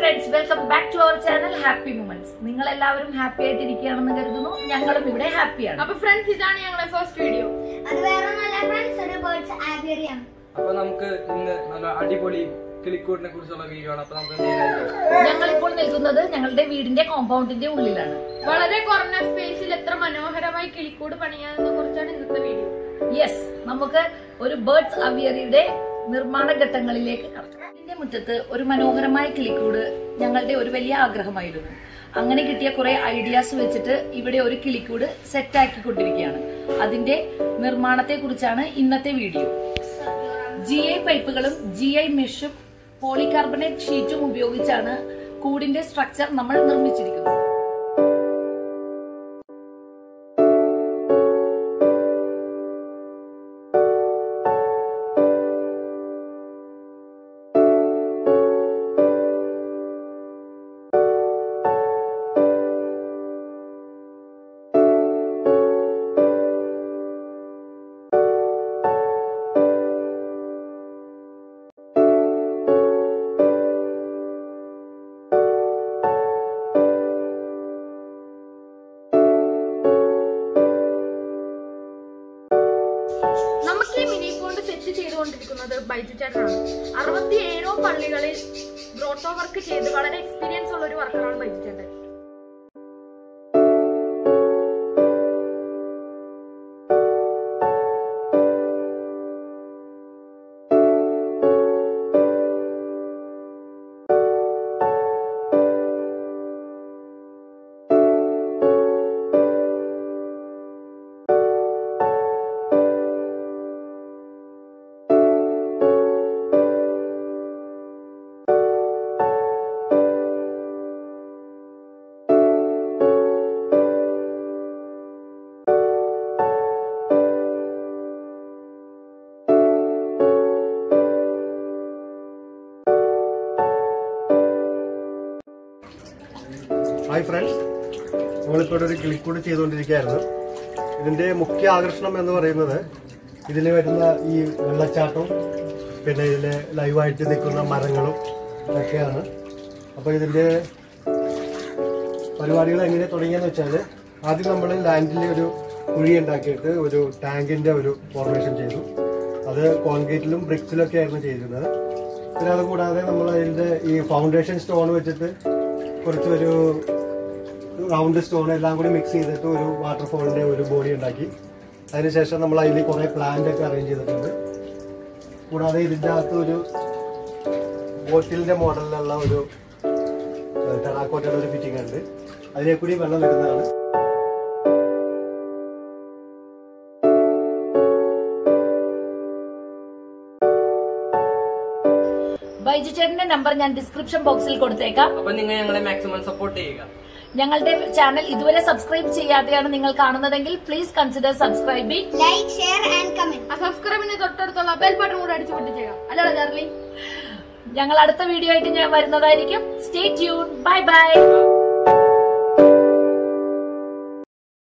friends, welcome back to our channel Happy Moments. നിങ്ങൾ എല്ലാവരും happy ആയിട്ട് ഇരിക്കുകയാണെന്ന് കരുതുന്നു. ഞങ്ങളും ഇവിടെ ഹാപ്പിയാണ്. അപ്പോൾ ഫ്രണ്ട്സ് ഇതാണ് ഞങ്ങളുടെ ഫസ്റ്റ് വീഡിയോ. അത് വേറൊന്നുമല്ല ഫ്രണ്ട്സ്, ഒരു ബേർഡ്സ് ആവിയറി ആണ്. അപ്പോൾ നമുക്ക് ഇന്ന് നല്ല അടിപൊളി കിളിക്കൂടിനെ കുറിച്ചുള്ള വീഡിയോ ആണ്. അപ്പോൾ നമുക്ക് ഞങ്ങൾ ഇപ്പോൾ നിൽക്കുന്നത് ഞങ്ങളുടെ വീടിന്റെ കോമ്പൗണ്ടിന്റെ ഉള്ളിലാണ്. വളരെ കുറഞ്ഞ സ്പേസിൽ എത്ര മനോഹരമായി കിളിക്കൂട് പണിയാനെന്നെ കുറിച്ചാണ് ഇന്നത്തെ വീഡിയോ. യെസ്, നമുക്ക് ഒരു ബേർഡ്സ് അവിയറിയുടെ നിർമ്മാണ ഘട്ടങ്ങളിലേക്ക് കടക്കാം. ഇതിന്റെ മുറ്റത്ത് ഒരു മനോഹരമായ കിളിക്കൂട് ഞങ്ങളുടെ ഒരു വലിയ ആഗ്രഹമായിരുന്നു. അങ്ങനെ കിട്ടിയ കുറെ ഐഡിയാസ് വെച്ചിട്ട് ഇവിടെ ഒരു കിളിക്കൂട് സെറ്റ് ആക്കിക്കൊണ്ടിരിക്കുകയാണ്. അതിന്റെ നിർമ്മാണത്തെ കുറിച്ചാണ് ഇന്നത്തെ വീഡിയോ. GI പൈപ്പുകളും GI മെഷും പോളികാർബണേറ്റ് ഷീറ്റും ഉപയോഗിച്ചാണ് കൂടിന്റെ സ്ട്രക്ചർ നമ്മൾ നിർമ്മിച്ചിരിക്കുന്നത്. നമുക്ക് ഈ മിനി പോണ്ട് സെറ്റ് ചെയ്തുകൊണ്ടിരിക്കുന്നത് ബൈജു ചേട്ടനാണ്. 67 പള്ളികളിൽ ബ്രോട്ടോ വർക്ക് ചെയ്ത് വളരെ എക്സ്പീരിയൻസ് ഉള്ള ഒരു വർക്കറാണ് ബൈജു ചേട്ടൻ. ഹായ് ഫ്രണ്ട്സ്, നമ്മളിപ്പോൾ ഒരു കിളിക്കൂട് ചെയ്തുകൊണ്ടിരിക്കുകയായിരുന്നു. ഇതിന്റെ മുഖ്യ ആകർഷണം എന്ന് പറയുന്നത് ഇതിൽ വരുന്ന ഈ വെള്ളച്ചാട്ടവും പിന്നെ ഇതിൽ ലൈവായിട്ട് നിൽക്കുന്ന മരങ്ങളും ഒക്കെയാണ്. അപ്പോൾ ഇതിന്റെ പരിപാടികൾ എങ്ങനെ തുടങ്ങിയെന്ന് വെച്ചാൽ, ആദ്യം നമ്മൾ ലാൻഡിൽ ഒരു കുഴി ഉണ്ടാക്കിയിട്ട് ഒരു ടാങ്കിന്റെ ഒരു ഫോർമേഷൻ ചെയ്തു. അത് കോൺക്രീറ്റിലും ബ്രിക്സിലൊക്കെ ആയിരുന്നു ചെയ്തിരുന്നത്. പിന്നെ അതുകൂടാതെ നമ്മൾ അതിന്റെ ഈ ഫൗണ്ടേഷൻ സ്റ്റോൺ വെച്ചിട്ട് കുറച്ചൊരു റൗണ്ട് സ്റ്റോൺ എല്ലാം കൂടി മിക്സ് ചെയ്തിട്ട് ഒരു വാട്ടർഫോളിന്റെ ഒരു ബോഡി ഉണ്ടാക്കി. അതിനുശേഷം നമ്മൾ അതിൽ കുറെ പ്ലാന്റ് ഒക്കെ അറേഞ്ച് ചെയ്തിട്ടുണ്ട്. കൂടാതെ ഇതിൻ്റെ അകത്ത് ഒരു ബോട്ടിലിന്റെ മോഡലിലുള്ള ഒരു ടെറാക്കോട്ടയുടെ ഒരു ഫിറ്റിംഗ് ഉണ്ട്. അതിലെ കൂടി വെള്ളം വരുന്നതാണ്. ബൈജു ചേട്ടന്റെ നമ്പർ ഞാൻ ഡിസ്ക്രിപ്ഷൻ ബോക്സിൽ കൊടുത്തേക്കാം. അപ്പോൾ നിങ്ങൾ ഞങ്ങളെ മാക്സിമം സപ്പോർട്ട് ചെയ്യുക. ഞങ്ങളുടെ ചാനൽ ഇതുവരെ സബ്സ്ക്രൈബ് ചെയ്യാതെയാണ് നിങ്ങൾ കാണുന്നതെങ്കിൽ please consider subscribing, like, share and comment. ആ സബ്സ്ക്രൈബിന് തൊട്ടടുത്തുള്ള ബെൽ ബട്ടൺ കൂടെ അടിച്ചു പൊട്ടിച്ചേക്കാം. അല്ലടാ ചാർലി? ഞങ്ങൾ അടുത്ത വീഡിയോ ആയിട്ട് ഞാൻ വരുന്നതായിരിക്കും. Stay tune. Bye bye.